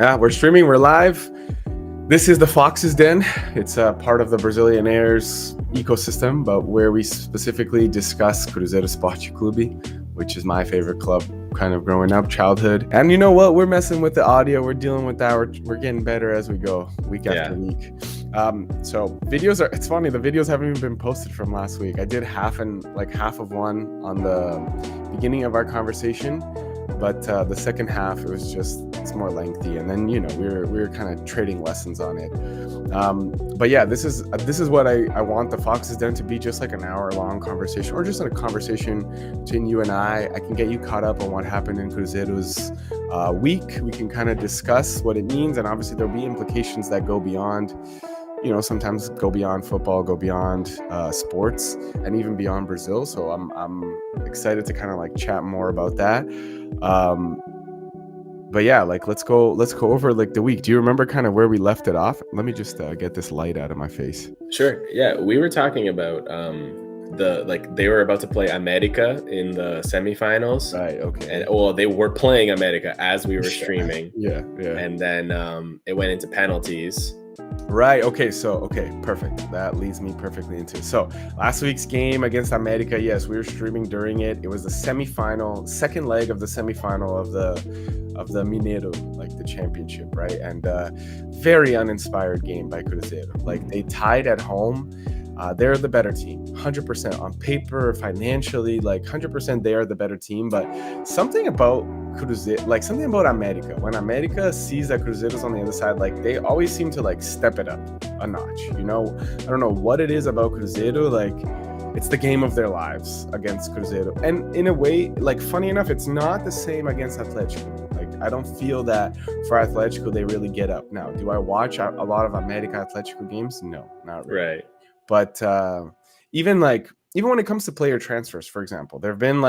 We're streaming. We're live. This is the FOXES Den. It's a part of the Brazilian Airs ecosystem, but where we specifically discuss Cruzeiro Esporte Clube, which is my favorite club kind of growing up, childhood. And you know what? We're messing with the audio. We're dealing with that. We're getting better as we go, week after week. So videos it's funny, the videos haven't even been posted from last week. I did half of one on the beginning of our conversation, but the second half it's more lengthy, and then we were kind of trading lessons on it. But yeah, this is what I want the FOXES Den to be, just like an hour-long conversation, or just a conversation between you and I can get you caught up on what happened in Cruzeiro's week. We can kind of discuss what it means, and obviously there'll be implications that go beyond, sometimes go beyond football, go beyond sports, and even beyond Brazil. So I'm excited to kind of chat more about that. But yeah, let's go over the week. Do you remember kind of where we left it off? Let me just get this light out of my face. Sure. Yeah, we were talking about they were about to play America in the semifinals. Right. Okay. And they were playing America as we were streaming. Yeah. And then it went into penalties. Right. Okay. Perfect. That leads me perfectly into. So last week's game against America, yes, we were streaming during it. It was the semifinal, second leg of the semifinal of the Mineiro, the championship, right? And very uninspired game by Cruzeiro. They tied at home. They're the better team, 100% on paper, financially, 100% they are the better team. But something about Cruzeiro, something about America, when America sees that Cruzeiro's on the other side, they always seem to step it up a notch. I don't know what it is about Cruzeiro. It's the game of their lives against Cruzeiro. And in a way, funny enough, it's not the same against Atletico. I don't feel that for Atletico they really get up. Now, do I watch a lot of America Atletico games? No, not really. Right. But even when it comes to player transfers, for example, there have been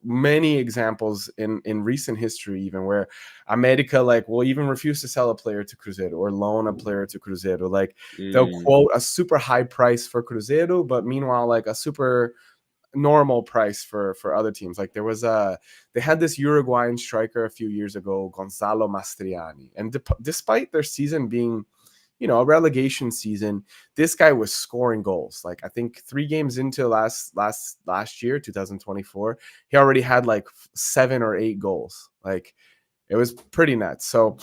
many examples in recent history, even where America will even refuse to sell a player to Cruzeiro or loan a player to Cruzeiro. They'll quote a super high price for Cruzeiro, but meanwhile a super normal price for other teams. They had this Uruguayan striker a few years ago, Gonzalo Mastriani, and despite their season being a relegation season, this guy was scoring goals. I think 3 games into last year, 2024, he already had 7 or 8 goals. It was pretty nuts. So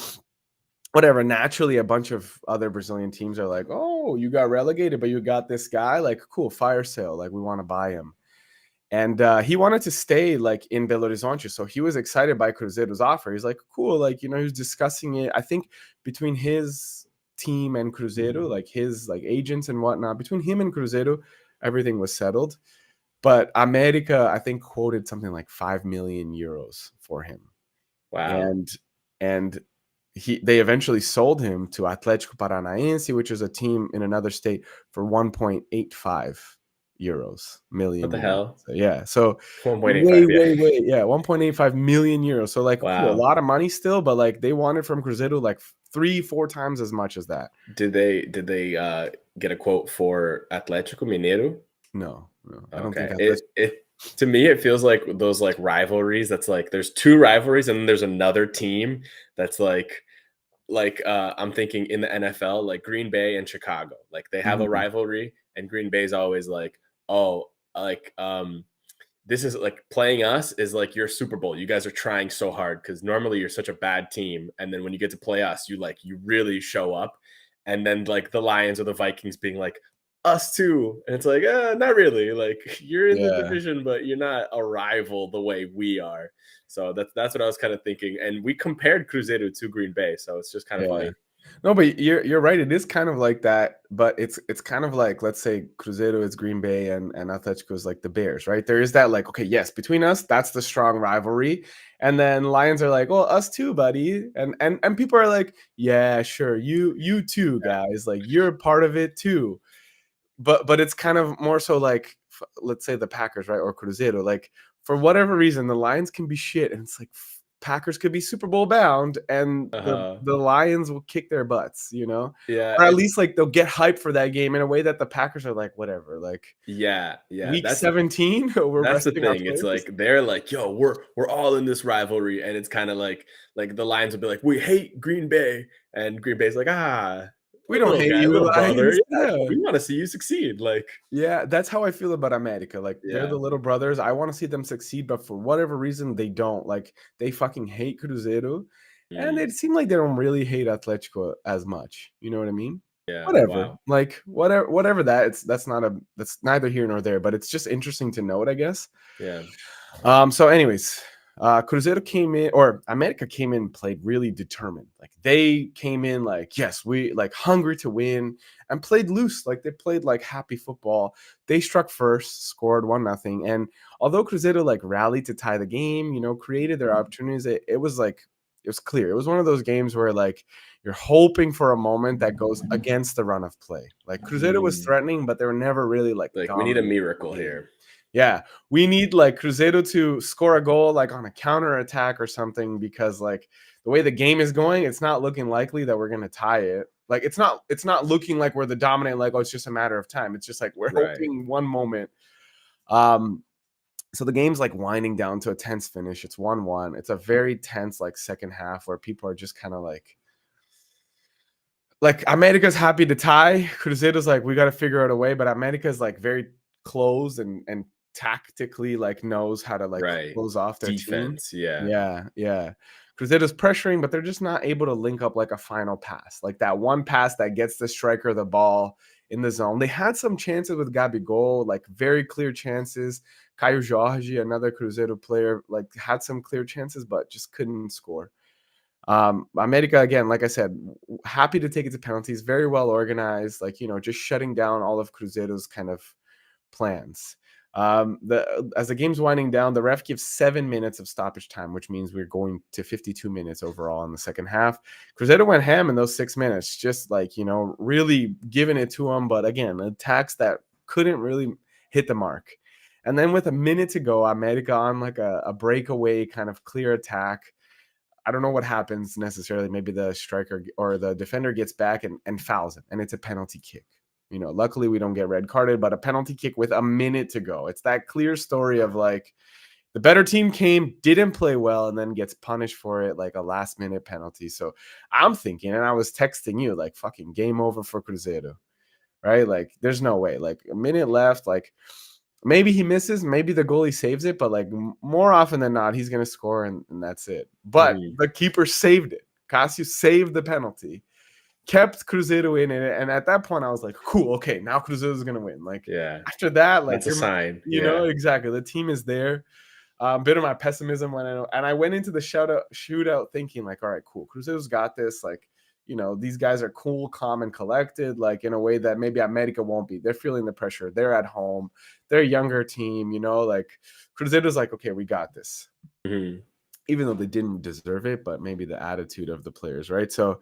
whatever, naturally a bunch of other Brazilian teams are oh, you got relegated, but you got this guy, cool, fire sale, we want to buy him. And he wanted to stay in Belo Horizonte, so he was excited by Cruzeiro's offer. He's cool, he was discussing it, I think, between his team and Cruzeiro, his agents and whatnot. Between him and Cruzeiro, everything was settled. But America, I think, quoted something like 5 million euros for him. Wow. And they eventually sold him to Atlético Paranaense, which is a team in another state, for 1.85 million. What the hell? So, yeah. So 1.85. Way. Yeah, 1.85 million euros. So wow. Cool, a lot of money still, but they wanted from Cruzeiro 3-4 times as much as that. Did they get a quote for Atlético Mineiro? No. I don't think it to me it feels like those rivalries. That's there's 2 rivalries and then there's another team that's I'm thinking in the NFL, Green Bay and Chicago. They have a rivalry, and Green Bay's always this is playing us is your Super Bowl. You guys are trying so hard because normally you're such a bad team, and then when you get to play us, you really show up. And then the Lions or the Vikings being us too, and it's not really. You're in the division, but you're not a rival the way we are. So that's what I was kind of thinking. And we compared Cruzeiro to Green Bay, so it's just kind of funny. No, but you're right. It is kind of like that, but it's kind of let's say Cruzeiro is Green Bay and Atletico is the Bears, right? There is that okay, yes, between us, that's the strong rivalry. And then Lions are well, us too, buddy. And people are yeah, sure, you too, guys. You're part of it too. But it's kind of more so let's say the Packers, right? Or Cruzeiro, for whatever reason, the Lions can be shit. And it's Packers could be Super Bowl bound, and the Lions will kick their butts, Yeah, or at least like they'll get hyped for that game in a way that the Packers are like, whatever, like yeah. week 17, we're That's the resting our thing. It's players. like they're like, yo, we're all in this rivalry, and it's kind of like the Lions will be like, we hate Green Bay, and Green Bay's like, We don't hate you, little brother, Lions. yeah, Yeah. we want to see you succeed. Like, Yeah, that's how I feel about America. Like they're the yeah, little brothers. I want to see them succeed, but for whatever reason, they don't. Like they fucking hate Cruzeiro, and mm, it seemed like they don't really hate Atletico as much. You know what I mean? yeah, Whatever. wow, Like whatever that. That's neither here nor there. But it's just interesting to note, I guess. yeah, So, anyways, Cruzeiro came in, or America came in, and played really determined. Like they came in, like yes, we like hungry to win, and played loose. Like they played like happy football. They struck first, scored 1-0, and although Cruzeiro like rallied to tie the game, created their opportunities, it was like it was clear. It was one of those games where like you're hoping for a moment that goes against the run of play. Like Cruzeiro was mm. threatening, but they were never really like Like we need a dominating the miracle game. here. Yeah, we need like Cruzeiro to score a goal like on a counter attack or something, because like the way the game is going, it's not looking likely that we're gonna tie it. Like it's not looking like we're the dominant, like, oh, it's just a matter of time. It's just like we're Right. hoping one moment. So the game's like winding down to a tense finish. It's 1-1. It's a very tense like second half where people are just kind of like America's happy to tie. Cruzeiro's like, we got to figure out a way, but America's like very close and tactically like knows how to like Right. close off their Defense, team. yeah. Yeah. Cruzeiro's pressuring, but they're just not able to link up like a final pass, like that one pass that gets the striker the ball in the zone. They had some chances with Gabigol, like very clear chances. Caio Jorge, another Cruzeiro player, like had some clear chances, but just couldn't score. America, again, like I said, happy to take it to penalties, very well organized, like, just shutting down all of Cruzeiro's kind of plans. As the game's winding down, the ref gives 7 minutes of stoppage time, which means we're going to 52 minutes overall in the second half. Cruzeiro went ham in those 6 minutes, just like, really giving it to them. But again, attacks that couldn't really hit the mark. And then with a minute to go, America on like a breakaway kind of clear attack. I don't know what happens necessarily. Maybe the striker or the defender gets back and fouls him, and it's a penalty kick. Luckily we don't get red carded, but a penalty kick with a minute to go. It's that clear story of like the better team came, didn't play well, and then gets punished for it, like a last minute penalty. So I'm thinking, and I was texting you, like fucking game over for Cruzeiro, right? Like there's no way. Like a minute left, like maybe he misses, maybe the goalie saves it, but like more often than not, he's gonna score and that's it. But the keeper saved it. Cássio saved the penalty, kept Cruzeiro in it, and at that point, I was like, "Cool, okay, now Cruzeiro is gonna win." Like, Yeah. after that, like That's a sign. exactly. The team is there. Bit of my pessimism I went into the shootout thinking like, "All right, cool, Cruzeiro's got this." Like, these guys are cool, calm, and collected, like in a way that maybe America won't be. They're feeling the pressure. They're at home. They're a younger team. Like Cruzeiro's like, "Okay, we got this." Mm-hmm. Even though they didn't deserve it, but maybe the attitude of the players, right? So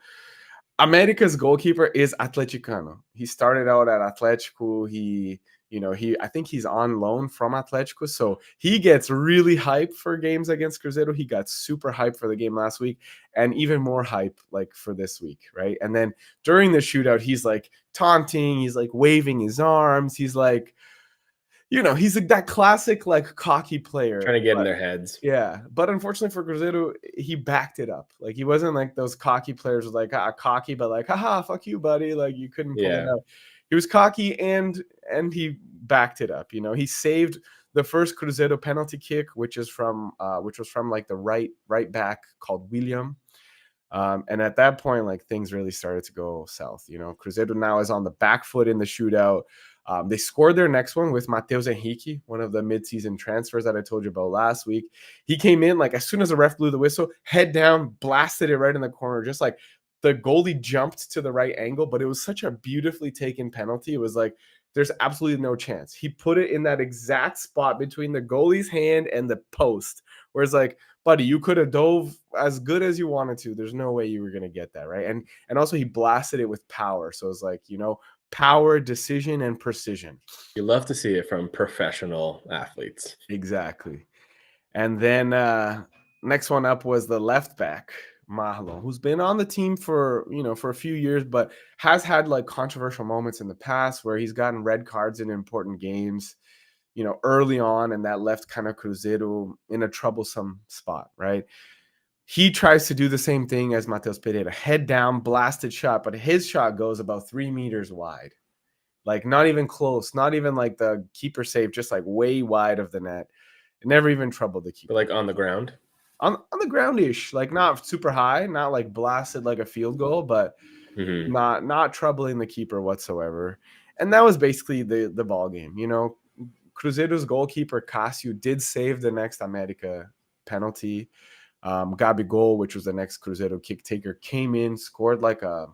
America's goalkeeper is Atleticano. He started out at Atletico. I think he's on loan from Atletico. So he gets really hyped for games against Cruzeiro. He got super hyped for the game last week and even more hype like for this week, right? And then during the shootout, he's like taunting, he's like waving his arms, he's like, he's like that classic like cocky player. Trying to get in their heads. Yeah, but unfortunately for Cruzeiro, he backed it up. Like he wasn't like those cocky players with like cocky, but like, haha, fuck you, buddy. Like you couldn't pull it out. He was cocky and he backed it up. He saved the first Cruzeiro penalty kick, which was from like the right back called William. And at that point, like things really started to go south. Cruzeiro now is on the back foot in the shootout. They scored their next one with Matheus Henrique, one of the midseason transfers that I told you about last week. He came in like as soon as the ref blew the whistle, head down, blasted it right in the corner, just like the goalie jumped to the right angle, but it was such a beautifully taken penalty. It was like there's absolutely no chance. He put it in that exact spot between the goalie's hand and the post, where it's like, buddy, you could have dove as good as you wanted to. There's no way you were gonna get that, right? And also he blasted it with power. So it's like, power, decision, and precision. You love to see it from professional athletes. Exactly. And then next one up was the left back, Marlon, who's been on the team for a few years, but has had like controversial moments in the past where he's gotten red cards in important games, early on, and that left kind of Cruzeiro in a troublesome spot, right? He tries to do the same thing as Matheus Pereira, head down, blasted shot, but his shot goes about 3 meters wide. Like not even close, not even like the keeper save, just like way wide of the net. It never even troubled the keeper. But like on the ground? On the ground-ish, like not super high, not like blasted like a field goal, but not troubling the keeper whatsoever. And that was basically the ball game. Cruzeiro's goalkeeper Cássio did save the next América penalty. Gabigol, which was the next Cruzeiro kick taker, came in, scored like a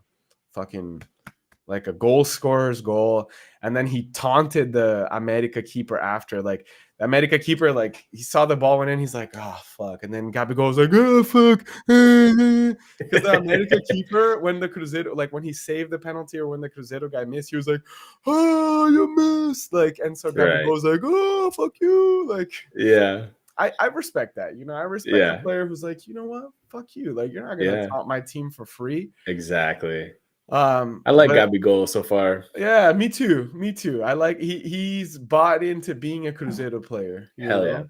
goal scorer's goal, and then he taunted the América keeper after. Like the América keeper, like he saw the ball went in, he's like, "Oh fuck!" And then Gabigol was like, "Oh fuck," because the América keeper, when the Cruzeiro, like when he saved the penalty or when the Cruzeiro guy missed, he was like, "Oh, you missed!" Like, and so Gabigol was like, "Oh, fuck you!" Like, yeah. I respect that. I respect a player who's like, you know what, fuck you. Like, you're not gonna taunt my team for free. Exactly. I like Gabigol so far. Yeah, me too. I like he's bought into being a Cruzeiro player. Hell yeah.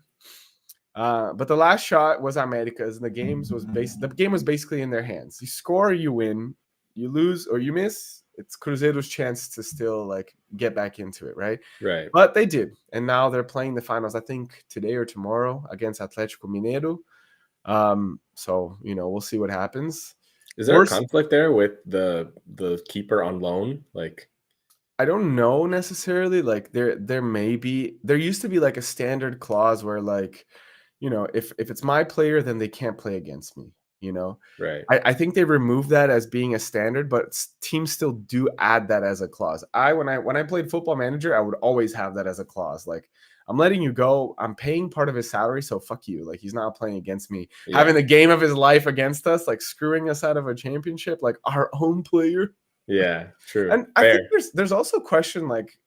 But the last shot was América's, and the game was basically in their hands. You score, you win. You lose or you miss, it's Cruzeiro's chance to still like get back into it, right? Right. But they did, and now they're playing the finals, I think today or tomorrow, against Atlético Mineiro. So we'll see what happens. Is there a conflict there with the keeper on loan? Like, I don't know necessarily. Like there may be. There used to be like a standard clause where like, if it's my player, then they can't play against me. Right. I think they removed that as being a standard, but teams still do add that as a clause. When I played Football Manager, I would always have that as a clause. Like, I'm letting you go. I'm paying part of his salary, so fuck you. Like, he's not playing against me. Yeah. Having the game of his life against us, like screwing us out of a championship, like our own player. Yeah, true. And I think there's also a question like,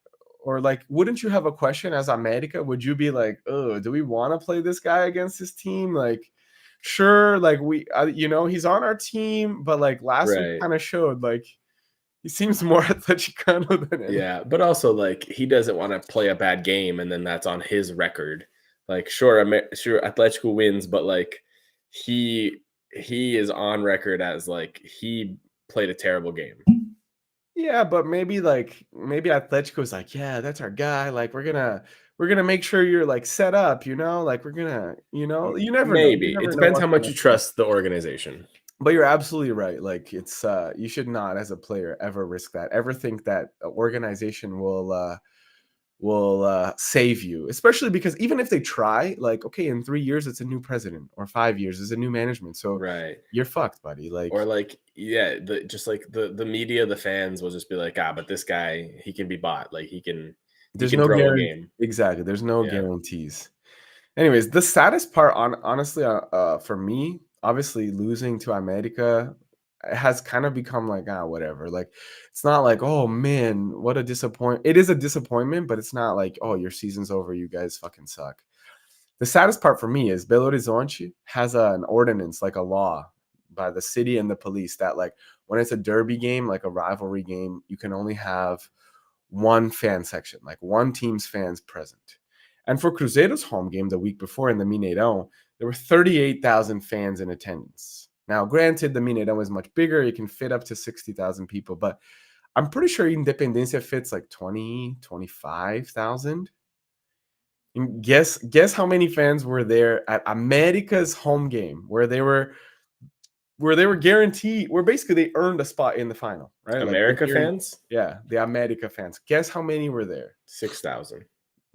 or like, wouldn't you have a question as América? Would you be like, oh, do we want to play this guy against his team? Like, sure, like we, he's on our team, but like last week kind of showed like he seems more Atleticano than anything. Yeah, but also like he doesn't want to play a bad game and then that's on his record. Like, sure, Atletico wins, but like he is on record as like he played a terrible game. Yeah, but maybe Atletico's like, yeah, that's our guy. Like we're gonna make sure you're like set up, like we're gonna, you never know. It depends how much you trust the organization. But you're absolutely right. Like it's you should not as a player ever risk that, ever think that organization will save you, especially because even if they try, like, okay, in 3 years it's a new president, or 5 years is a new management, so you're fucked, buddy. Like, or like, yeah, just like the media, the fans will just be like, but this guy, he can be bought, like he can no throw a game. Exactly, there's no guarantees. Anyways, the saddest part honestly for me, obviously losing to América has kind of become like, whatever. Like, it's not like, oh man, what a disappointment. It is a disappointment, but it's not like, oh, your season's over, you guys fucking suck. The saddest part for me is Belo Horizonte has an ordinance, like a law by the city and the police, that like when it's a derby game, like a rivalry game, you can only have one fan section, like one team's fans present. And for Cruzeiro's home game the week before in the Mineirão, there were 38,000 fans in attendance. Now, granted, the Mineirão is much bigger. It can fit up to 60,000 people, but I'm pretty sure Independencia fits like 20, 25,000. And guess how many fans were there at América's home game, where they were guaranteed, where basically they earned a spot in the final, right? América fans? Yeah, the América fans. Guess how many were there? 6,000.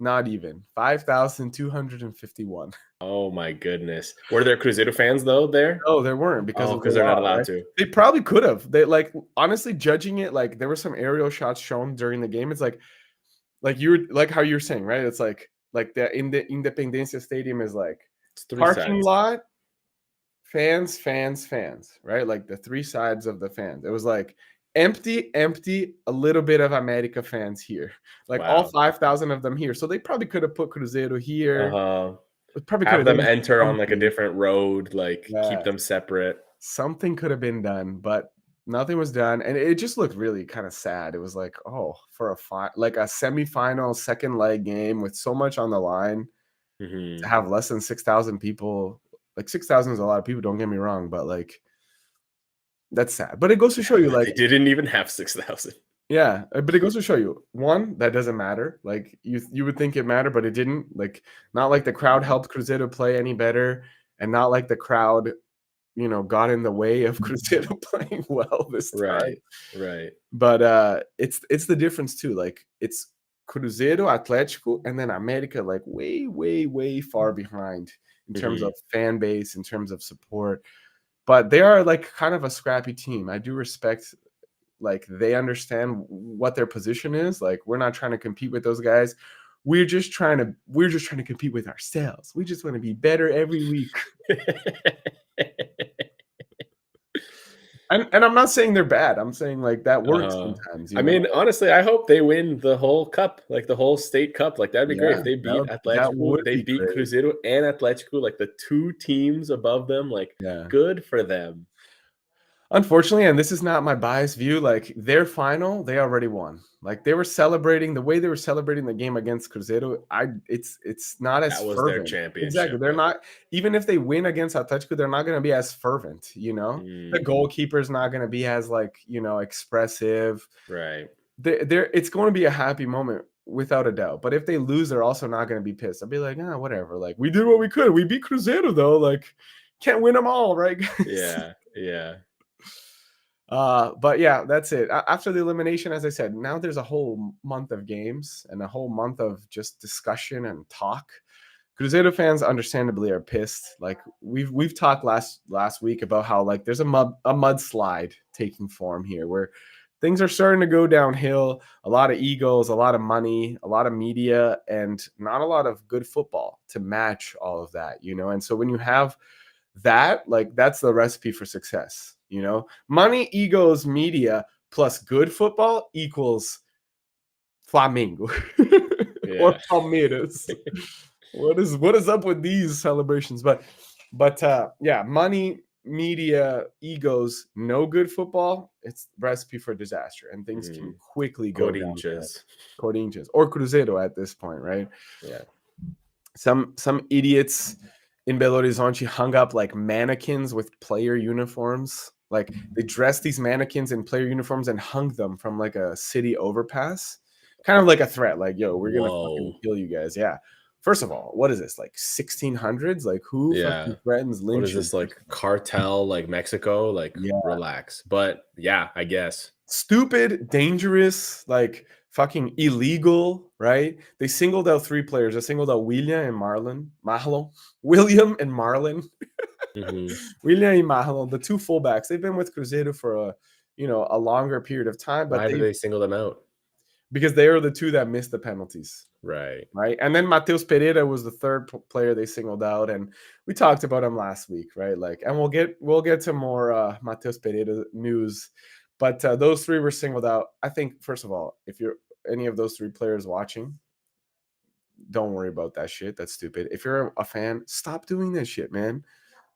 Not even. 5,251. Oh my goodness. Were there Cruzeiro fans though there? No, there weren't, because they're not allowed to. They probably could have. They like, honestly, judging it, like there were some aerial shots shown during the game. It's like you were like how you're saying, right? It's like the Independencia Stadium is like parking lot, fans, right? Like the three sides of the fans. It was like empty, a little bit of América fans here. Like all 5,000 of them here. So they probably could have put Cruzeiro here. probably could Have have them done enter on like a something. different road, like keep Yeah, them separate. something could have been done, but nothing was done, and it just looked really kind of sad. It was like, oh, for like a semifinal second leg game with so much on the line to Mhm. have less than 6,000 people. Like 6,000 is a lot of people. Don't get me wrong, but like that's sad. But it goes to show you, like, They didn't even have 6,000. yeah, but it goes to show you, one, that doesn't matter. Like you would think it mattered, but it didn't. Like not like the crowd helped Cruzeiro play any better, and not like the crowd, got in the way of Cruzeiro playing well this time. Right, right. But it's the difference too. Like it's Cruzeiro, Atlético, and then America, like way, way, way far behind in terms of Mhm. fan base, in terms of support. But they are like kind of a scrappy team. I do respect, like, they understand what their position is. Like we're not trying to compete with those guys. We're just trying to compete with ourselves. We just want to be better every week. And I'm not saying they're bad. I'm saying like that works Uh-huh. sometimes, I mean, Like, honestly, I hope they win the whole cup, like the whole state cup. Like that'd be great yeah, if they beat that would Atletico, they be beat great. Cruzeiro and Atletico, like the two teams above them. Like, Yeah. good for them. Unfortunately, and this is not my biased view, like their final, they already won. Like they were celebrating the way they were celebrating the game against Cruzeiro. It's not as That was their fervent. Exactly. championship. They're not, even if they win against Atletico, they're not going to be as fervent, The Mm, goalkeeper's not going to be as like, expressive. right. It's going to be a happy moment without a doubt. But if they lose, they're also not going to be pissed. I'll be like, whatever. Like we did what we could. We beat Cruzeiro though. Like can't win them all, right, guys? Yeah, yeah. But yeah, that's it. After the elimination, as I said, now there's a whole month of games and a whole month of just discussion and talk. Cruzeiro fans understandably are pissed. Like we've talked last week about how like there's a mudslide taking form here where things are starting to go downhill. A lot of egos, a lot of money, a lot of media, and not a lot of good football to match all of that, And so when you have that, like that's the recipe for success, Money, egos, media plus good football equals Flamengo or Yeah. Palmeiras. What is up with these celebrations? But yeah, money, media, egos, no good football. It's recipe for disaster, and things can Mhm. quickly go downhill. Corinthians. Corinthians or Cruzeiro at this point, right? Yeah. Some idiots in Belo Horizonte hung up like mannequins with player uniforms. Like they dressed these mannequins in player uniforms and hung them from like a city overpass, kind of like a threat. Like, yo, we're gonna fucking Whoa. kill you guys. Yeah. First of all, what is this, like 1600s? Like who Yeah. fucking threatens What is lynches? this, like cartel, like Mexico? Like, Yeah. relax. But yeah, I guess. Stupid, dangerous, like fucking illegal, right? They singled out three players. They singled out William and Marlon. Mhm. William and Marlon, the two fullbacks. They've been with Cruzeiro for a longer period of time, but Why did they single them out? because they are the two that missed the penalties. Right. Right. And then Mateus Pereira was the third player they singled out. And we talked about him last week, right? Like, and we'll get to more Mateus Pereira news. But those three were singled out. I think, first of all, if you're any of those three players watching, don't worry about that shit. That's stupid. If you're a fan, stop doing that shit, man.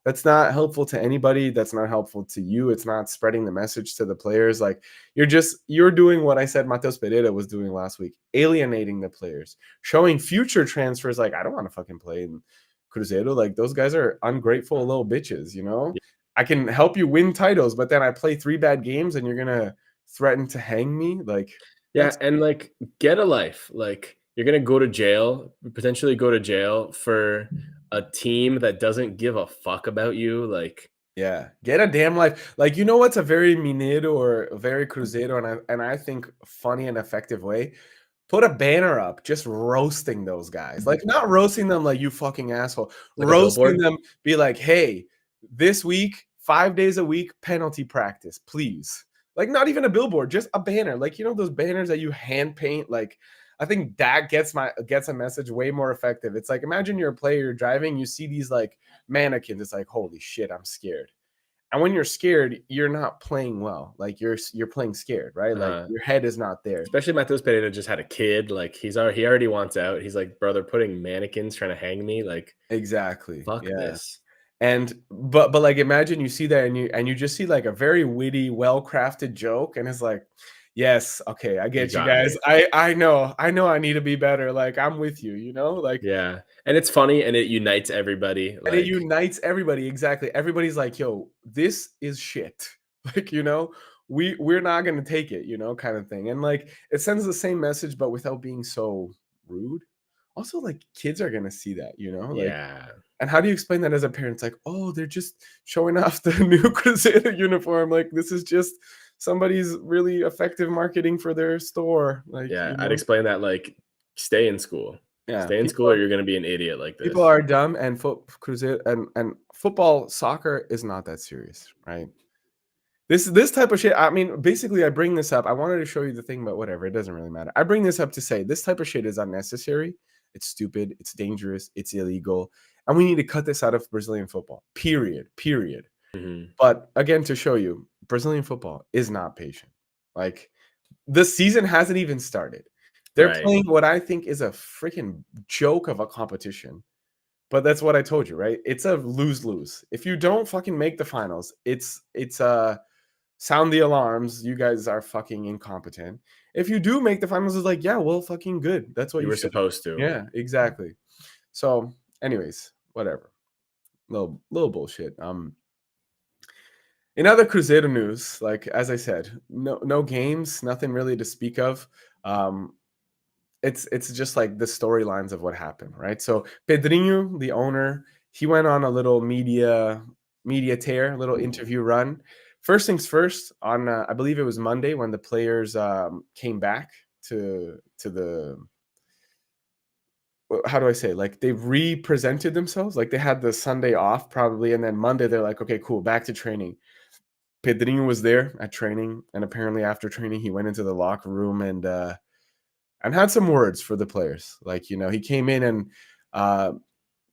That's not helpful to anybody. That's not helpful to you. It's not spreading the message to the players. Like you're doing what I said Mateus Pereira was doing last week, alienating the players, showing future transfers like I don't want to fucking play in Cruzeiro. Like those guys are ungrateful little bitches. Yeah, I can help you win titles, but then I play 3 bad games and you're gonna threaten to hang me. Like yeah, that's and like get a life. Like you're gonna go to jail, potentially go to jail for a team that doesn't give a fuck about you. Like, Yeah, get a damn life. Like, what's a very Mineiro or a very Cruzeiro and I think funny and effective way? Put a banner up just roasting those guys. Like, not roasting them like you fucking asshole. like a Roasting billboard. them, be like, hey, this week, 5 days a week, penalty practice, please. Like, not even a billboard, just a banner. Like, those banners that you hand paint. Like, I think that gets a message way more effective. It's like, imagine you're a player, you're driving, you see these like mannequins. It's like, holy shit, I'm scared. And when you're scared, you're not playing well. Like you're playing scared, right? Like your head is not there. Especially Matheus Pereira just had a kid. Like he already wants out. He's like, bro, they're putting mannequins trying to hang me. Like, Exactly. fuck Yeah. this. And but like imagine you see that and you just see like a very witty, well-crafted joke, and it's like, yes, okay, I get you guys. Me. I know I need to be better. Like I'm with you, you know? Like yeah. And it's funny and it unites everybody. and it unites everybody. Exactly. Everybody's like, yo, this is shit. Like, you know, we're not gonna take it, you know, kind of thing. And like it sends the same message, but without being so rude. Also, like kids are gonna see that, you know, like yeah. and how do you explain that as a parent? It's like, oh, they're just showing off the new Cruzeiro uniform. Like this is just somebody's really effective marketing for their store. Like, Yeah. you I'd know? explain that like stay in school. Yeah, Stay in school or you're gonna be an idiot like this. people are dumb, and Cruzeiro and football, soccer is not that serious, right? This type of shit. I mean, basically, I bring this up. I wanted to show you the thing, but whatever. It doesn't really matter. I bring this up to say this type of shit is unnecessary. It's stupid. It's dangerous. It's illegal, and we need to cut this out of Brazilian football. Period. Period. Mhm. But again, to show you, Brazilian football is not patient. Like the season hasn't even started. They're Right. playing what I think is a freaking joke of a competition. But that's what I told you, right? It's a lose-lose. If you don't fucking make the finals, it's sound the alarms. You guys are fucking incompetent. If you do make the finals, it's like, yeah, well, fucking good. That's what You you were should. supposed to. Yeah, exactly. So, anyways, whatever. Little bullshit. In other Cruzeiro news, like as I said, no games, nothing really to speak of. Um, it's just like the storylines of what happened, right? So Pedrinho, the owner, he went on a little media tear, a little interview run. First things first, on I believe it was Monday when the players came back to the how do I say, like they represented themselves, like they had the Sunday off probably, and then Monday they're like, okay, cool, back to training. Pedrinho was there at training, and apparently after training he went into the locker room and had some words for the players. Like, you know, he came in and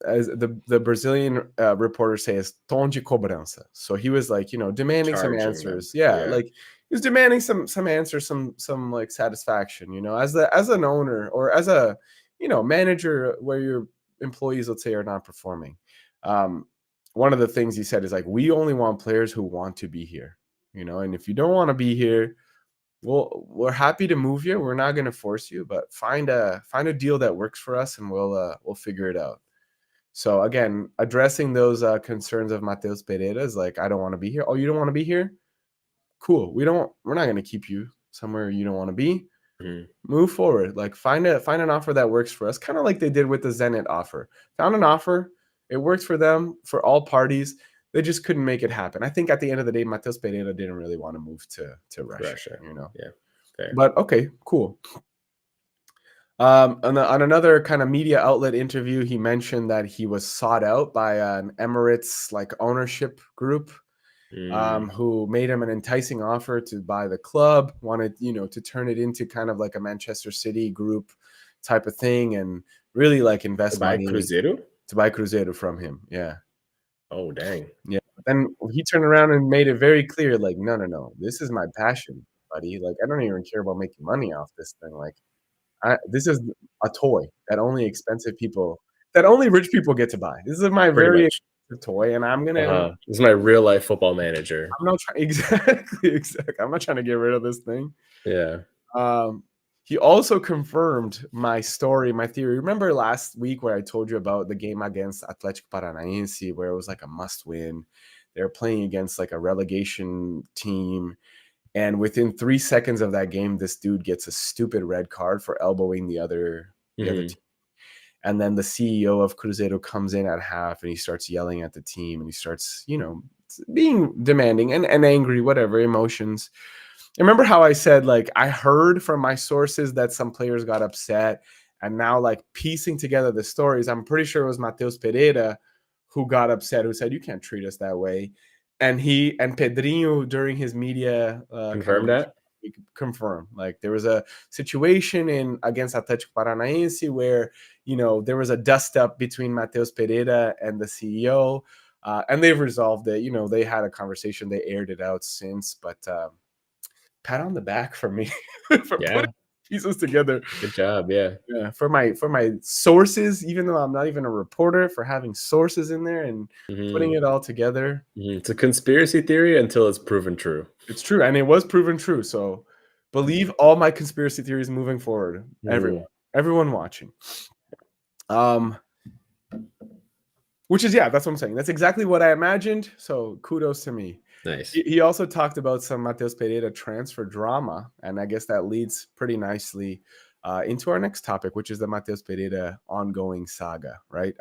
as the Brazilian reporters say, is tom de cobrança. So he was like, you know, demanding some Charging them. answers. Yeah, like he was demanding some answers, some like satisfaction. You know, as an owner or as a manager where your employees, let's say, are not performing. One of the things he said is like, we only want players who want to be here. You know, and if you don't want to be here, well, we're happy to move you. We're not going to force you, but find a deal that works for us, and we'll figure it out. So again, addressing those concerns of Matheus Pereira is like, I don't want to be here. Oh, you don't want to be here? Cool. We're not going to keep you somewhere you don't want to be. Mhm. Move forward. Like find an offer that works for us, kind of like they did with the Zenit offer. Found an offer. It worked for them, for all parties. They just couldn't make it happen. I think at the end of the day, Matheus Pereira didn't really want to move to Russia. You know. Yeah. Fair. But okay, cool. On another kind of media outlet interview, he mentioned that he was sought out by an Emirates like ownership group who made him an enticing offer to buy the club, wanted, to turn it into kind of like a Manchester City group type of thing, and really like invest money to buy Cruzeiro from him. Yeah. Oh, dang. Yeah. But then he turned around and made it very clear, like, no, this is my passion, buddy. Like, I don't even care about making money off this thing. Like, this is a toy that only rich people get to buy. This is my Pretty very much. expensive toy, and I'm gonna. This is my real life football manager. I'm not trying exactly. I'm not trying to get rid of this thing. Yeah. He also confirmed my story, my theory. Remember last week where I told you about the game against Atlético Paranaense, where it was like a must-win. They were playing against like a relegation team. And within 3 seconds of that game, this dude gets a stupid red card for elbowing the other team. And then the CEO of Cruzeiro comes in at half and he starts yelling at the team and he starts, being demanding and angry, whatever, emotions. Remember how I said, like, I heard from my sources that some players got upset, and now like piecing together the stories, I'm pretty sure it was Matheus Pereira who got upset, who said, you can't treat us that way. And Pedrinho during his media Confirmed that? Confirmed, like there was a situation against Atlético Paranaense where there was a dust up between Matheus Pereira and the CEO. And they've resolved it. You know, they had a conversation, they aired it out since, but pat on the back for me for Yeah. putting pieces together. Good job. Yeah. Yeah, for my sources, even though I'm not even a reporter, for having sources in there and putting Mhm. it all together. Mhm. It's a conspiracy theory until it's proven true. It's true, and it was proven true. So believe all my conspiracy theories moving forward. Mhm. Everyone watching. Um, which is, yeah, that's what I'm saying. That's exactly what I imagined. So kudos to me. Nice. He also talked about some Mateus Pereira transfer drama, and I guess that leads pretty nicely into our next topic, which is the Mateus Pereira ongoing saga, right?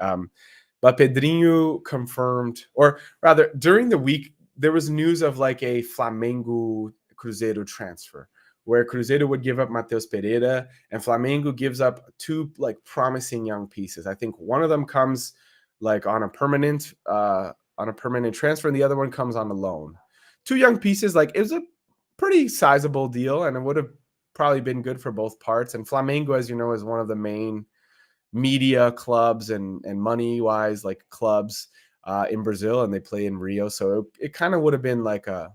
But Pedrinho confirmed, or rather, during the week, there was news of like a Flamengo Cruzeiro transfer, where Cruzeiro would give up Mateus Pereira, and Flamengo gives up two like promising young pieces. I think one of them comes like on a permanent transfer, and the other one comes on a loan. Two young pieces, like it was a pretty sizable deal, and it would have probably been good for both parts. And Flamengo, as you know, is one of the main media clubs and money wise like clubs in Brazil, and they play in Rio, so it kind of would have been like a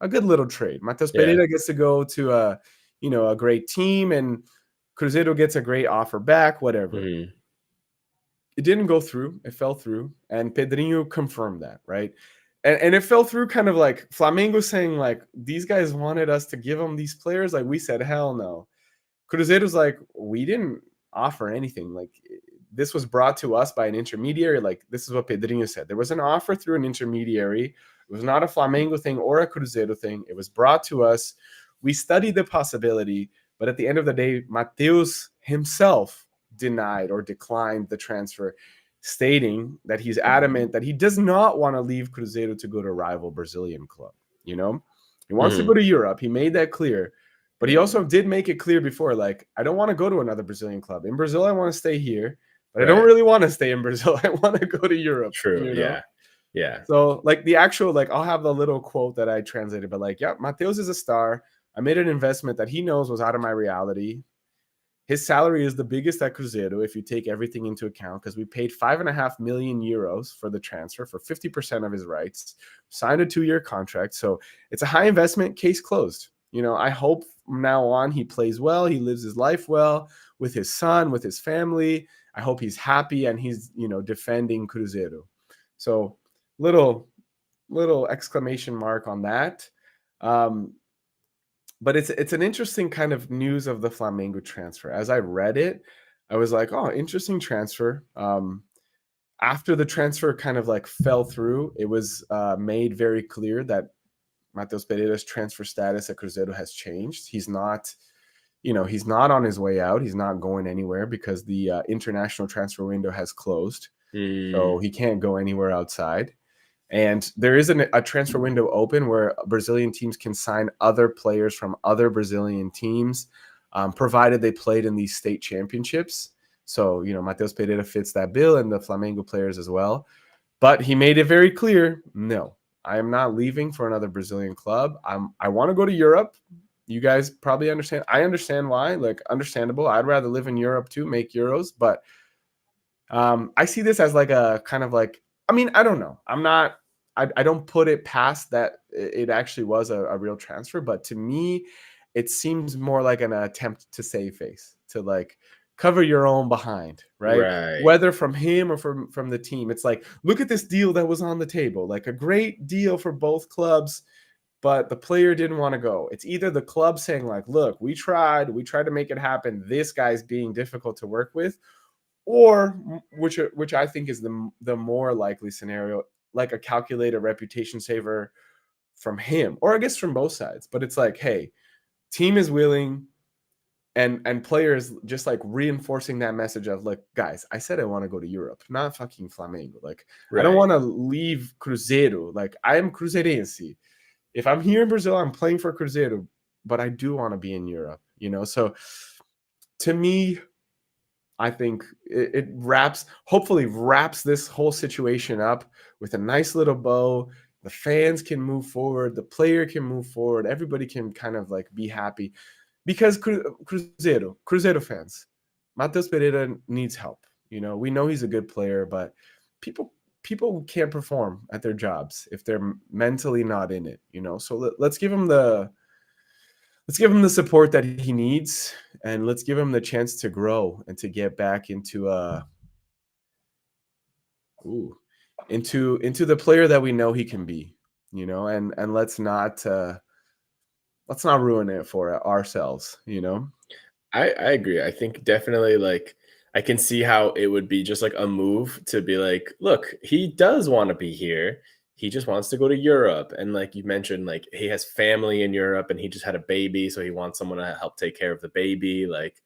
a good little trade. Mateus Yeah. Pereira gets to go to a great team, and Cruzeiro gets a great offer back, whatever. Mhm. It didn't go through. It fell through, and Pedrinho confirmed that, right? And it fell through, kind of like Flamengo saying like these guys wanted us to give them these players, like we said hell no. Cruzeiro's like, we didn't offer anything. Like this was brought to us by an intermediary. Like this is what Pedrinho said. There was an offer through an intermediary. It was not a Flamengo thing or a Cruzeiro thing. It was brought to us. We studied the possibility, but at the end of the day, Mateus himself denied or declined the transfer, stating that he's adamant that he does not want to leave Cruzeiro to go to a rival Brazilian club. You know, he wants to Mhm. go to Europe. He made that clear. But he also did make it clear before, like, I don't want to go to another Brazilian club. In Brazil, I want to stay here, but I don't Right. really want to stay in Brazil. I want to go to Europe, True. you know? Yeah. Yeah. So, like, the actual, like, I'll have the little quote that I translated, but like, yeah, Mateus is a star. I made an investment that he knows was out of my reality. His salary is the biggest at Cruzeiro if you take everything into account, because we paid 5.5 million euros for the transfer for 50% of his rights, signed a 2-year contract. So it's a high investment, case closed. You know, I hope from now on he plays well, he lives his life well with his son, with his family. I hope he's happy and he's, defending Cruzeiro. So little exclamation mark on that. Um, but it's an interesting kind of news of the Flamengo transfer. As I read it, I was like, "Oh, interesting transfer." After the transfer kind of like fell through, it was made very clear that Matheus Pereira's transfer status at Cruzeiro has changed. He's not on his way out. He's not going anywhere because the international transfer window has closed, so Mm. he can't go anywhere outside. And there is a transfer window open where Brazilian teams can sign other players from other Brazilian teams, provided they played in these state championships. So, Matheus Pereira fits that bill, and the Flamengo players as well. But he made it very clear, no, I am not leaving for another Brazilian club. I want to go to Europe. You guys probably understand. I understand why, like understandable. I'd rather live in Europe too, make euros, but I see this as like a kind of like, I mean, I don't know. I don't put it past that it actually was a real transfer, but to me, it seems more like an attempt to save face, to like cover your own behind, right? Right. Whether from him or from the team. It's like, look at this deal that was on the table, like a great deal for both clubs, but the player didn't want to go. It's either the club saying like, look, we tried to make it happen. This guy's being difficult to work with, or which I think is the more likely scenario, like a calculated reputation saver from him, or I guess from both sides. But it's like, hey, team is willing, and players just like reinforcing that message of like, guys, I said I want to go to Europe, not fucking Flamengo. Like, I don't Right. want to leave Cruzeiro. Like, I am Cruzeirense. If I'm here in Brazil, I'm playing for Cruzeiro, but I do want to be in Europe. So to me, I think it hopefully wraps this whole situation up with a nice little bow. The fans can move forward, the player can move forward, everybody can kind of like be happy, because Cruzeiro fans, Matheus Pereira needs help. We know he's a good player, but people people can't perform at their jobs if they're mentally not in it, So let's give him the support that he needs, and let's give him the chance to grow and to get back into into the player that we know he can be, and let's not ruin it for ourselves, I agree. I think definitely like I can see how it would be just like a move to be like, look, he does want to be here. He just wants to go to Europe. And like you mentioned, like he has family in Europe and he just had a baby. So he wants someone to help take care of the baby. Like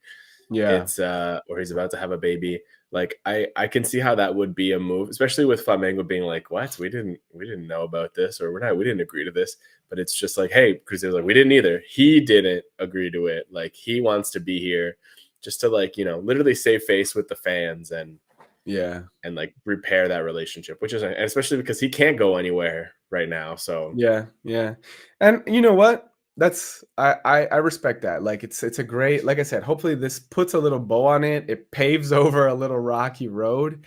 Yeah. it's or he's about to have a baby. Like I can see how that would be a move, especially with Flamengo being like, what? We didn't know about this, or we didn't agree to this. But it's just like, hey, Cruzeiro like, we didn't either. He didn't agree to it. Like he wants to be here just to like, literally save face with the fans Yeah. and like repair that relationship, which is and especially because he can't go anywhere right now. So Yeah. Yeah. And you know what? I respect that. Like it's a great, like I said, hopefully this puts a little bow on it. It paves over a little rocky road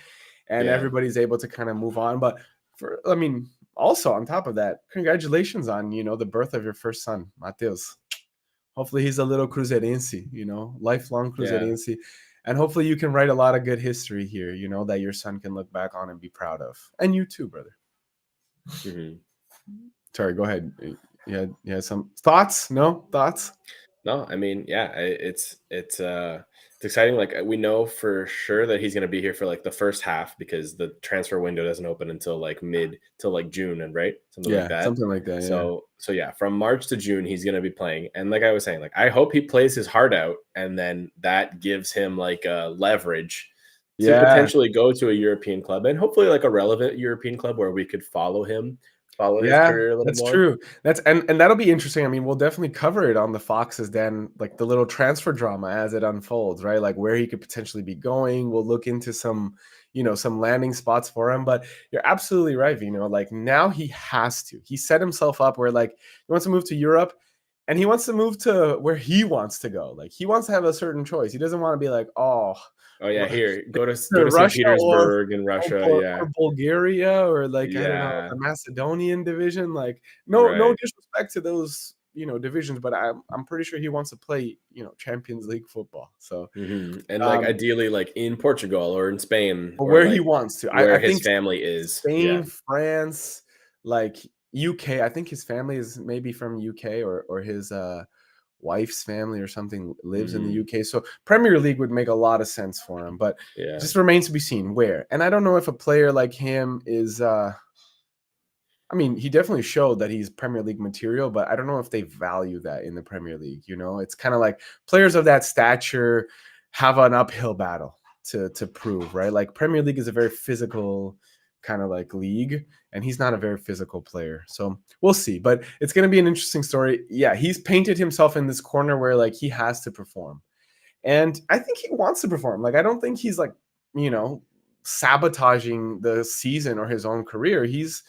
and yeah. everybody's able to kind of move on. But also on top of that, congratulations on, the birth of your first son, Mateus. Hopefully he's a little Cruzeirense, lifelong Yeah. Cruzeirense. And hopefully you can write a lot of good history here, that your son can look back on and be proud of. And you too, brother. Mhm. Sorry, go ahead. You had some thoughts? No thoughts? No, I mean, yeah, it's exciting. Like we know for sure that he's gonna be here for like the first half because the transfer window doesn't open until like mid till like June and right something like Yeah, that. something like that. Yeah. So yeah, from March to June he's gonna be playing. And like I was saying, like I hope he plays his heart out, and then that gives him like a leverage to Yeah. potentially go to a European club and hopefully like a relevant European club where we could follow his Yeah, career a little that's more. true. And that'll be interesting. I mean, we'll definitely cover it on the Foxes then, like the little transfer drama as it unfolds, right? Like where he could potentially be going. We'll look into some landing spots for him. But you're absolutely right, Vino. Like now he has to. He set himself up where like he wants to move to Europe and he wants to move to where he wants to go. Like he wants to have a certain choice. He doesn't want to be like, oh, Oh yeah, here go to to St. Russia Petersburg in Russia. Yeah, or Bulgaria or like, I don't know, yeah, the Macedonian division. Like, no right. disrespect to those, divisions, but I'm pretty sure he wants to play, Champions League football. So, And like um, ideally, like in Portugal or in Spain or or where he like wants to. I where his think family is. Spain, Yeah. France, like UK. I think his family is maybe from UK or his wife's family or something lives in the hmm UK. So Premier League would make a lot of sense for him, but Yeah. just remains to be seen where. And I don't know if a player like him is I mean, he definitely showed that he's Premier League material, but I don't know if they value that in the Premier League, It's kind of like players of that stature have an uphill battle to prove, right? Like Premier League is a very physical kind of like league, and he's not a very physical player. So we'll see, but it's going to be an interesting story. Yeah, he's painted himself in this corner where like he has to perform. And I think he wants to perform. Like I don't think he's like, you know, sabotaging the season or his own career. He's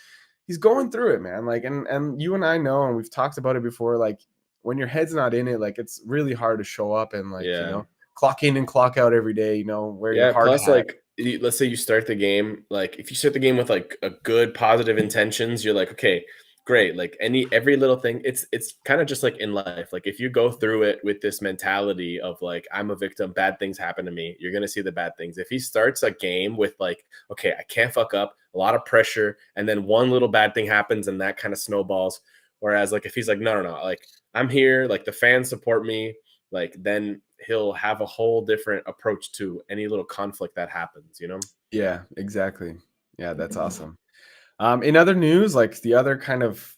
going through it, man. Like and you and I know, and we've talked about it before, like when your head's not in it, like it's really hard to show up and like, Yeah. clock in and clock out every day, wear your Yeah. hard Plus, hat. like, let's say you start the game, like, if you start the game with like a good positive intentions, you're like, okay, great. Like every little thing, it's kind of just like in life. Like, if you go through it with this mentality of like, I'm a victim, bad things happen to me, you're gonna see the bad things. If he starts a game with like, okay, I can't fuck up, a lot of pressure, and then one little bad thing happens and that kind of snowballs. Whereas, like, if he's like, no, like, I'm here, like the fans support me, like then he'll have a whole different approach to any little conflict that happens, you know? Yeah, exactly. Yeah, that's awesome. In other news, like the other kind of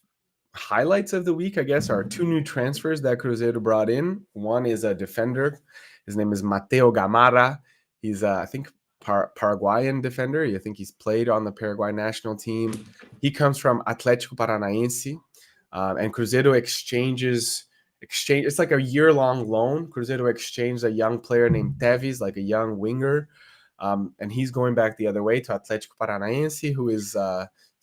highlights of the week, I guess, are two new transfers that Cruzeiro brought in. One is a defender. His name is Mateo Gamarra. He's, I think, Paraguayan defender. I think he's played on the Paraguay national team. He comes from Atlético Paranaense, and Cruzeiro exchange. It's like a year-long loan. Cruzeiro exchanged a young player named Teves, like a young winger, and he's going back the other way to Atlético Paranaense, who is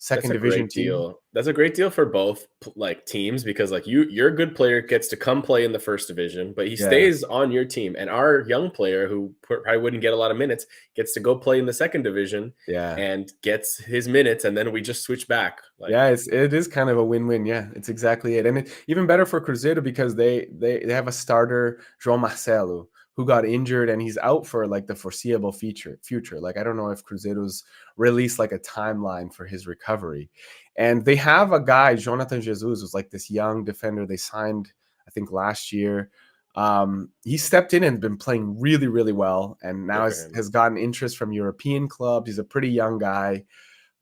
second That's a division great team. deal. That's a great deal for both like teams because like your good player gets to come play in the first division, but he Yeah. stays on your team, and our young player who probably wouldn't get a lot of minutes gets to go play in the second division Yeah. and gets his minutes, and then we just switch back. Like Yeah, it is kind of a win-win. Yeah, it's exactly it. And even better for Cruzeiro because they have a starter, João Marcelo, who got injured and he's out for like the foreseeable future. Like I don't know if Cruzeiro's released like a timeline for his recovery. And they have a guy, Jonathan Jesus, who's like this young defender they signed, I think last year. He stepped in and been playing really, really well, and now good for has, him. has gotten interest from European clubs. He's a pretty young guy.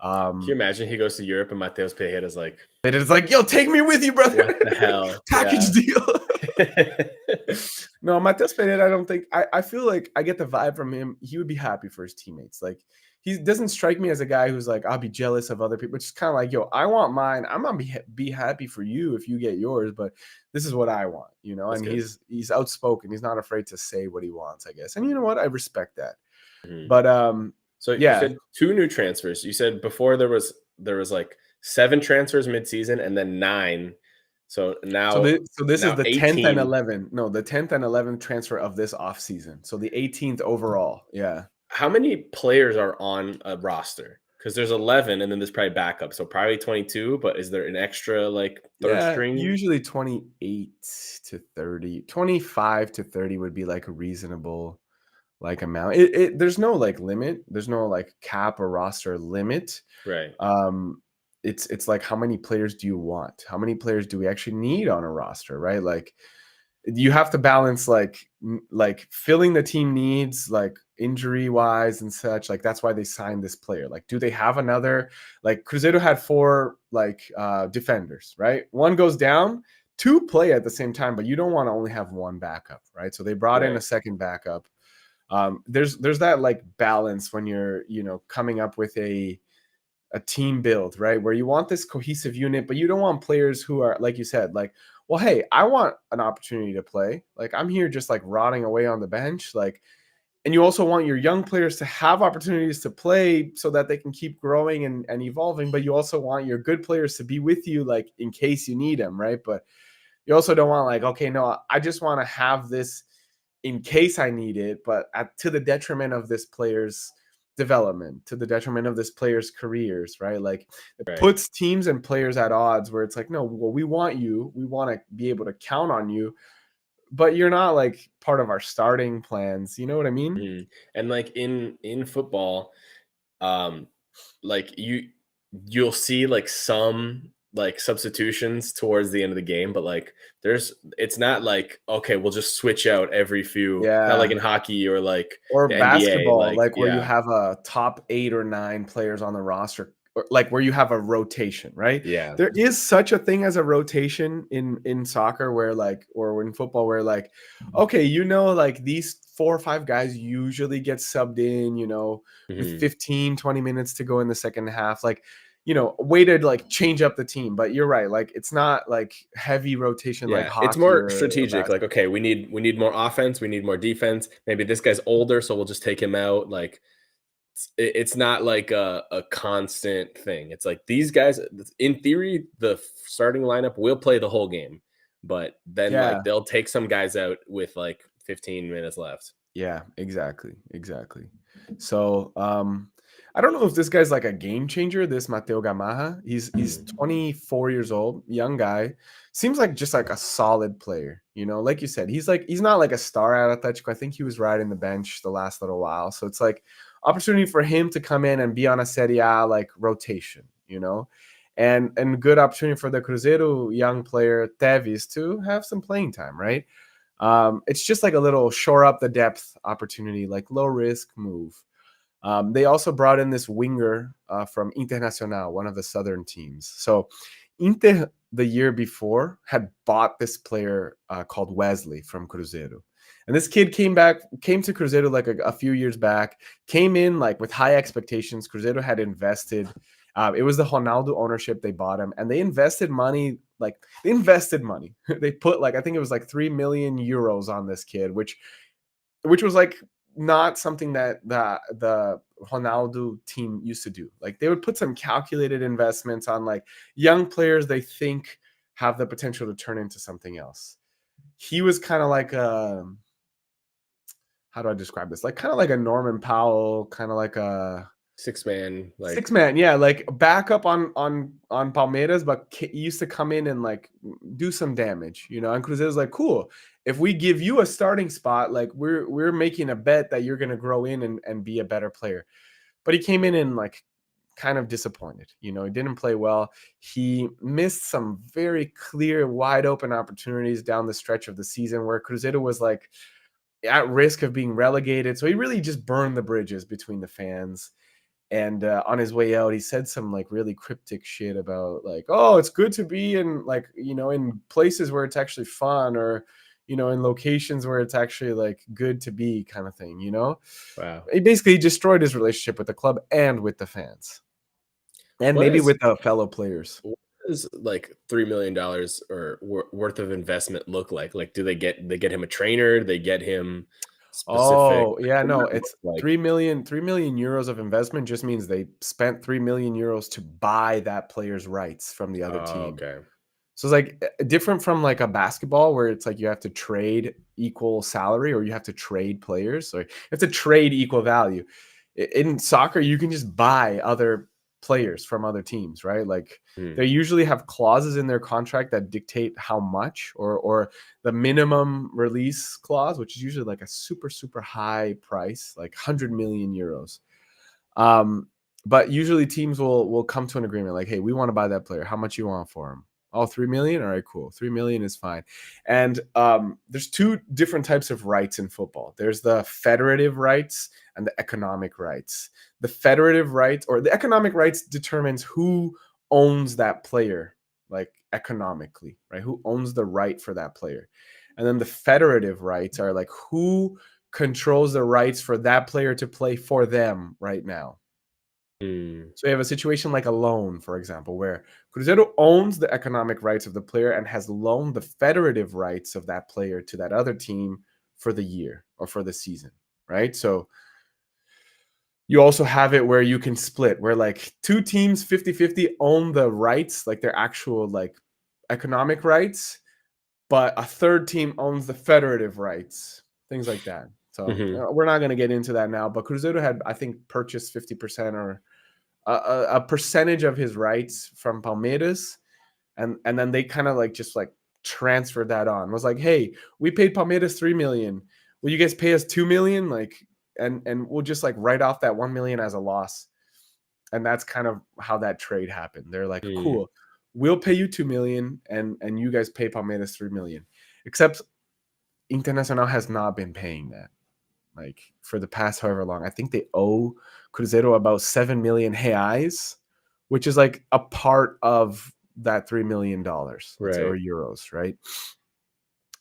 Can you imagine he goes to Europe and Mateus Pereira's like, And it's like, yo, take me with you, brother. what the hell? Package deal. Yeah. No, Mateus Pereira, I don't think I feel like I get the vibe from him. He would be happy for his teammates. Like he doesn't strike me as a guy who's like, I'll be jealous of other people. It's just kind of like, yo, I want mine. I'm gonna be happy for you if you get yours, but this is what I want, you know. That's And good. he's outspoken. He's not afraid to say what he wants, I guess. And you know what? I respect that. Mhm. But So you yeah. said 2 new transfers. You said before there was like 7 transfers mid-season and then 9. So So now this is the 10th and 18. 11th. No, the 10th and 11th transfer of this offseason. So the 18th overall. Yeah. How many players are on a roster? Because there's 11 and then there's probably backup. So probably 22, but is there an extra like third Yeah, string? usually 28 to 30. 25 to 30 would be like a reasonable like amount. There's no like limit. There's no like cap or roster limit. Right. It's like how many players do you want? How many players do we actually need on a roster, right? Like you have to balance like filling the team needs like injury wise and such. Like that's why they signed this player. Like do they have another, like Cruzeiro had 4 like defenders, right? One goes down, 2 play at the same time, but you don't want to only have one backup, right? So they brought in a Right. second backup. There's that like balance when you're, you know, coming up with a team build, right? Where you want this cohesive unit, but you don't want players who are, like you said, like, well, hey, I want an opportunity to play. Like, I'm here just like rotting away on the bench. Like, and you also want your young players to have opportunities to play so that they can keep growing and evolving. But you also want your good players to be with you, like, in case you need them, right? But you also don't want, like, okay, no, I just want to have this in case I need it, but to the detriment of this player's development, to the detriment of this player's careers, right? Like it Right. puts teams and players at odds where it's like, no, well, we want you, we want to be able to count on you, but you're not like part of our starting plans. You know what I mean? Mhm. And like in football, um like you'll see like some like substitutions towards the end of the game, but like it's not like okay, we'll just switch out every few, not like Yeah. in hockey or like Or the NBA. basketball, Like like where you yeah, have a top 8 or 9 players on the roster, or like where you have a rotation, right? yeah, There is such a thing as a rotation in soccer where like, or in football where like, okay, you know, like these 4 or 5 guys usually get subbed in, you know, with mhm. 15-20 minutes to go in the second half. Like, you know, a way to like change up the team. But you're right, like it's not like heavy rotation like Yeah, it's hockey more or strategic. Like, basketball. okay, we need more offense, we need more defense. Maybe this guy's older, so we'll just take him out. Like, it's not like a constant thing. It's like these guys, in theory, the starting lineup will play the whole game, but then Yeah. like they'll take some guys out with like 15 minutes left. Yeah, exactly, exactly. So, I don't know if this guy's like a game changer, this Mateo Gamarra. He's Mhm. 24 years old, young guy. Seems like just like a solid player, you know. Like you said, he's not like a star at Atletico. I think he was riding the bench the last little while. So it's like opportunity for him to come in and be on a Serie A like rotation, you know. And good opportunity for the Cruzeiro young player Tevis to have some playing time, right? It's just like a little shore up the depth opportunity, like low risk move. They also brought in this winger from Internacional, one of the southern teams. So Inter the year before had bought this player called Wesley from Cruzeiro. And this kid came to Cruzeiro like a few years back, came in like with high expectations. Cruzeiro had invested. It was the Ronaldo ownership. They bought him and they invested money. Like they invested money. They put like, I think it was like 3 million euros on this kid, which was like not something that the Ronaldo team used to do. Like they would put some calculated investments on like young players they think have the potential to turn into something else. He was kind of like a, how do I describe this? Like kind of like a Norman Powell, kind of like a Six-man, like six man, yeah, like backup on Palmeiras, but used to come in and like do some damage, you know. And Cruzeiro's like, cool. If we give you a starting spot, like we're making a bet that you're gonna grow in and be a better player. But he came in and like kind of disappointed. You know, he didn't play well. He missed some very clear, wide open opportunities down the stretch of the season where Cruzeiro was like at risk of being relegated. So he really just burned the bridges between the fans. And on his way out, he said some like really cryptic shit about like, oh, it's good to be in like, you know, in places where it's actually fun, or, you know, in locations where it's actually like good to be, kind of thing, you know. wow. He basically destroyed his relationship with the club and with the fans, and What maybe is with the fellow players. what does like $3 million or worth of investment look like? Like, do they get him a trainer? They get him specific. Oh, yeah, What does no, that look it's like? 3 million euros of investment just means they spent 3 million euros to buy that player's rights from the other Oh, team. okay. So it's like different from like a basketball where it's like you have to trade equal salary, or you have to trade players. So you have to trade equal value. In soccer, you can just buy other players from other teams, right? Like Hmm. they usually have clauses in their contract that dictate how much, or the minimum release clause, which is usually like a super high price, like 100 million euros. Um, but usually teams will come to an agreement like, hey, we want to buy that player. How much you want for him? Oh, 3 million? All right, cool. 3 million is fine. And there's two different types of rights in football. There's the federative rights and the economic rights. The federative rights, or the economic rights, determines who owns that player, like economically, right? Who owns the right for that player. And then the federative rights are like who controls the rights for that player to play for them right now. Hmm. So you have a situation like a loan, for example, where Cruzeiro owns the economic rights of the player and has loaned the federative rights of that player to that other team for the year or for the season, right? So you also have it where you can split, where like two teams 50-50 own the rights, like their actual like economic rights, but a third team owns the federative rights, things like that. So Mhm. we're not going to get into that now, but Cruzeiro had, I think, purchased 50% or a percentage of his rights from Palmeiras, and then they kind of like just like transferred that on. It was like, hey, we paid Palmeiras 3 million. Will you guys pay us 2 million? Like, and we'll just like write off that 1 million as a loss. And that's kind of how that trade happened. They're like, Mm. cool, we'll pay you 2 million, and you guys pay Palmeiras 3 million. Except Internacional has not been paying that. Like for the past however long. I think they owe Cruzeiro about 7 million reais, which is like a part of that $3 million, let's say, or Right. euros, right?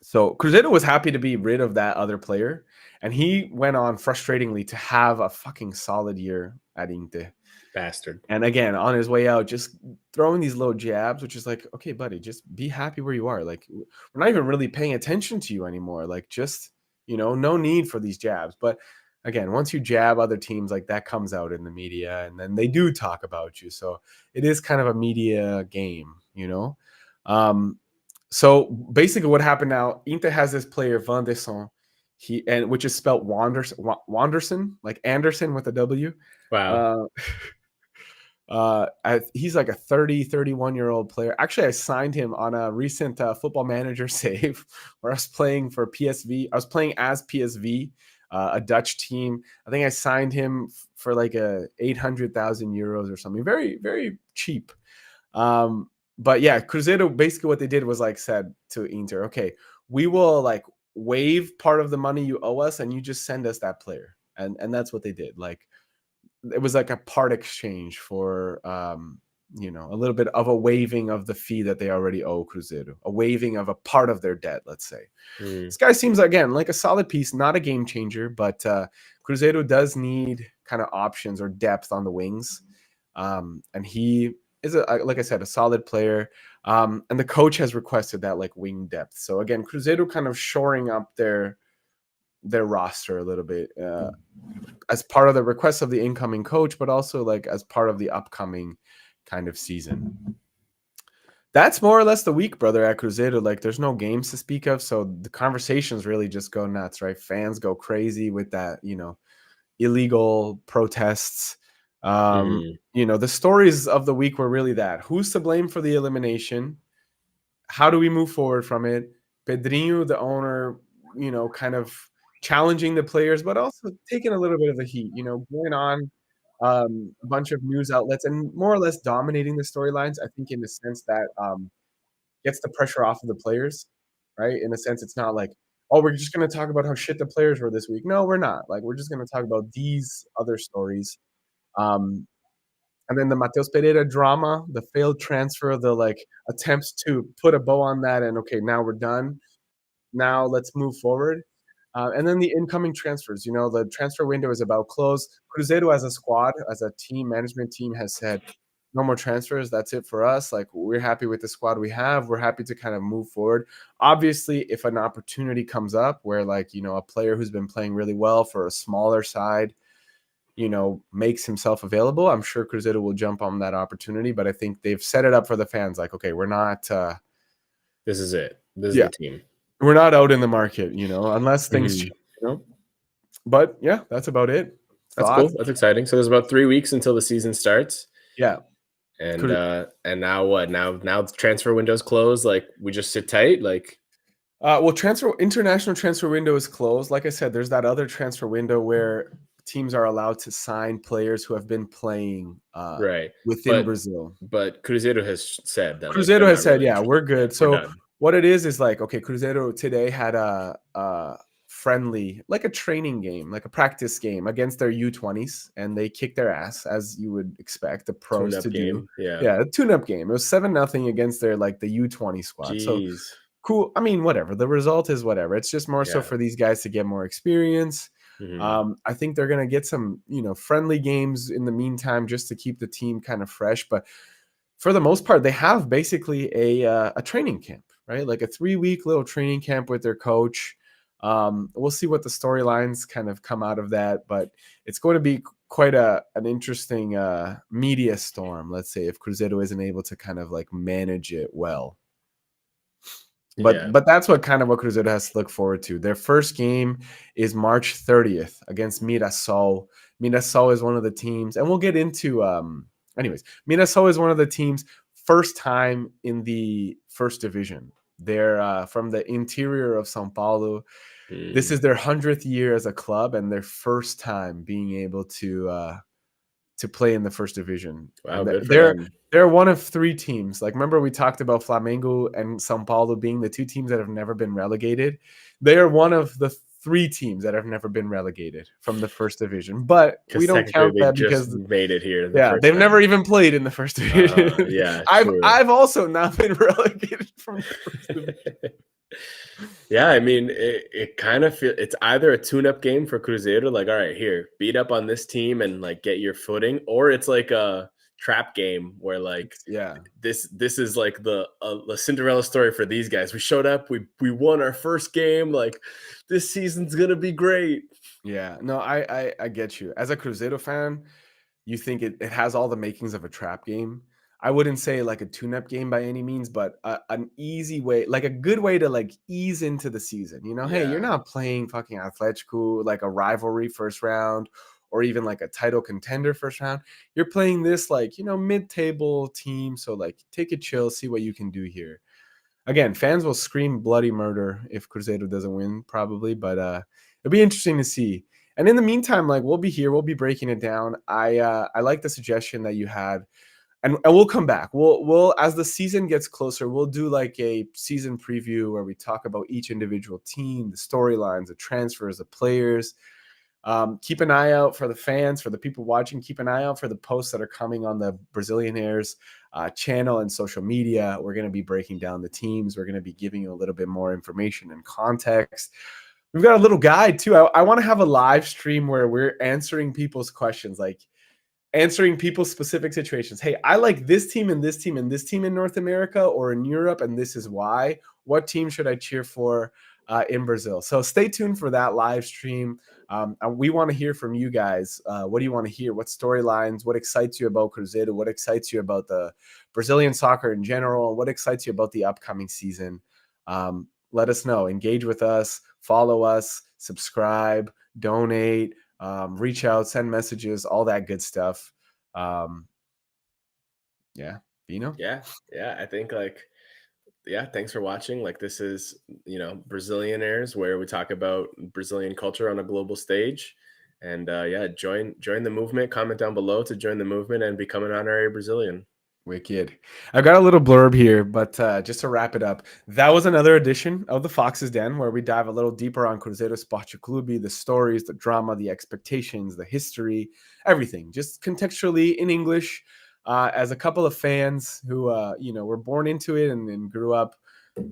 So Cruzeiro was happy to be rid of that other player, and he went on frustratingly to have a fucking solid year at Inter. Bastard. And again, on his way out, just throwing these little jabs, which is like, okay, buddy, just be happy where you are. Like, we're not even really paying attention to you anymore. Like, just, you know, no need for these jabs. But again, once you jab other teams, like that comes out in the media, and then they do talk about you. So it is kind of a media game, you know? So basically what happened now, Inter has this player, Van de Son, which is spelled Wanderson, like Anderson with a W. Wow. Uh, he's like a 31-year-old player. Actually, I signed him on a recent Football Manager save where I was playing for PSV. I was playing as PSV, a Dutch team. I think I signed him for like 800,000 euros or something. Very, very cheap. But yeah, Cruzeiro, basically what they did was like said to Inter, okay, we will like waive part of the money you owe us, and you just send us that player. And that's what they did. Like, it was like a part exchange for you know, a little bit of a waiving of the fee that they already owe Cruzeiro, a waiving of a part of their debt, let's say. Mm. This guy seems, again, like a solid piece, not a game changer, but Cruzeiro does need kind of options or depth on the wings. And he is, like I said, a solid player. And the coach has requested that like wing depth. So again, Cruzeiro kind of shoring up their roster a little bit as part of the request of the incoming coach, but also like as part of the upcoming kind of season. That's more or less the week, brother, at Cruzeiro. Like, there's no games to speak of, so the conversations really just go nuts, right? Fans go crazy with that, illegal protests. The stories of the week were really that. Who's to blame for the elimination? How do we move forward from it? Pedrinho, the owner, kind of challenging the players, but also taking a little bit of the heat, going on a bunch of news outlets and more or less dominating the storylines. I think in the sense that gets the pressure off of the players, right? In a sense, it's not like, oh, we're just going to talk about how shit the players were this week. No, we're not. Like, we're just going to talk about these other stories. And then the Mateus Pereira drama, the failed transfer, the like attempts to put a bow on that, and okay, now we're done. Now let's move forward. And then the incoming transfers. The transfer window is about close. Cruzeiro as a squad, as a team, management team has said, no more transfers. That's it for us. Like, we're happy with the squad we have. We're happy to kind of move forward. Obviously, if an opportunity comes up where like, a player who's been playing really well for a smaller side, makes himself available, I'm sure Cruzeiro will jump on that opportunity. But I think they've set it up for the fans. Like, okay, we're not. This is it. This is the team. We're not out in the market, unless things change, But yeah, that's about it. That's cool. That's exciting. So there's about 3 weeks until the season starts. Yeah. And now what? Now the transfer window's closed. Like, we just sit tight. Like, well, international transfer window is closed. Like I said, there's that other transfer window where teams are allowed to sign players who have been playing within Brazil. But Cruzeiro has said that. Cruzeiro has said, yeah, we're good. So what it is like, okay, Cruzeiro today had a friendly, like a training game, like a practice game against their U20s, and they kicked their ass, as you would expect the pros to do. Yeah, a tune-up game. It was 7-0 against their like the U20 squad. Jeez. So cool. I mean, whatever. The result is whatever. It's just more so for these guys to get more experience. I think they're gonna get some, friendly games in the meantime, just to keep the team kind of fresh. But for the most part, they have basically a training camp, right? Like a 3-week little training camp with their coach. We'll see what the storylines kind of come out of that, but it's going to be quite an interesting media storm, let's say, if Cruzeiro isn't able to kind of like manage it well. But that's what Cruzeiro has to look forward to. Their first game is March 30th against Mirassol. Mirassol is one of the teams, and we'll get into Mirassol is one of the teams first time in the first division. They're from the interior of São Paulo. This is their 100th year as a club and their first time being able to play in the first division. Wow, they're one of 3 teams. Like, remember we talked about Flamengo and São Paulo being the 2 teams that have never been relegated. They are one of the 3 teams that have never been relegated from the first division, but we don't count that because made it here. They've never even played in the first division. I've also not been relegated from the first division. Yeah, I mean, it kind of feels it's either a tune-up game for Cruzeiro, like, all right, here, beat up on this team and like get your footing, or it's like a trap game where like, this is like the Cinderella story for these guys. We showed up, we won our first game, like this season's gonna be great. Yeah, no, I get you. As a Cruzeiro fan, you think it has all the makings of a trap game. I wouldn't say like a tune-up game by any means, but an easy way, like a good way to like ease into the season. Hey, you're not playing fucking Atlético, like a rivalry first round, or even like a title contender first round. You're playing this like, mid-table team. So like, take it chill, see what you can do here. Again, fans will scream bloody murder if Cruzeiro doesn't win, probably, but it'll be interesting to see. And in the meantime, like, we'll be here, we'll be breaking it down. I like the suggestion that you had. And we'll come back. We'll as the season gets closer, we'll do like a season preview where we talk about each individual team, the storylines, the transfers, the players. Keep an eye out for the fans, for the people watching. Keep an eye out for the posts that are coming on the Brazilianaires channel and social media. We're going to be breaking down the teams. We're going to be giving you a little bit more information and context. We've got a little guide too. I want to have a live stream where we're answering people's questions, like answering people's specific situations. Hey, I like this team and this team and this team in North America or in Europe, and this is why. What team should I cheer for? in Brazil. So stay tuned for that live stream. And we want to hear from you guys. What do you want to hear? What storylines? What excites you about Cruzeiro? What excites you about the Brazilian soccer in general? What excites you about the upcoming season? Let us know. Engage with us. Follow us. Subscribe. Donate. Reach out. Send messages. All that good stuff. Yeah, Vino? Yeah. I think thanks for watching. Like, this is, Brazilianaires, where we talk about Brazilian culture on a global stage. And join the movement. Comment down below to join the movement and become an honorary Brazilian. Wicked. I've got a little blurb here, but just to wrap it up, that was another edition of the Fox's Den, where we dive a little deeper on Cruzeiro Esporte Clube, the stories, the drama, the expectations, the history, everything, just contextually in English, as a couple of fans who, were born into it and grew up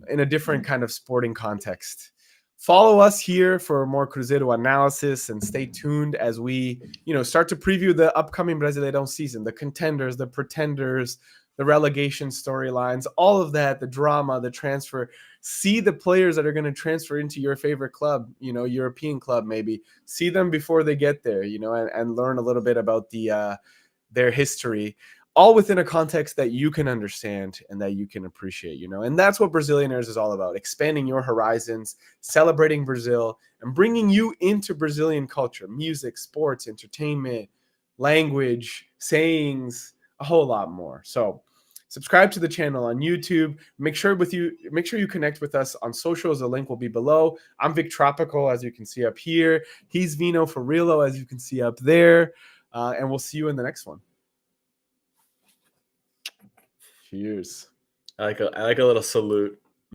in a different kind of sporting context. Follow us here for more Cruzeiro analysis, and stay tuned as we, start to preview the upcoming Brasileirão season, the contenders, the pretenders, the relegation storylines, all of that, the drama, the transfer. See the players that are going to transfer into your favorite club, European club maybe. See them before they get there, and learn a little bit about their history, all within a context that you can understand and that you can appreciate, and that's what Brazilianaires is all about: expanding your horizons, celebrating Brazil, and bringing you into Brazilian culture, music, sports, entertainment, language, sayings, a whole lot more. So subscribe to the channel on YouTube. Make sure you connect with us on socials. The link will be below. I'm Vic Tropical, as you can see up here. He's Vino Farillo, as you can see up there. And we'll see you in the next one. Cheers. I like a little salute.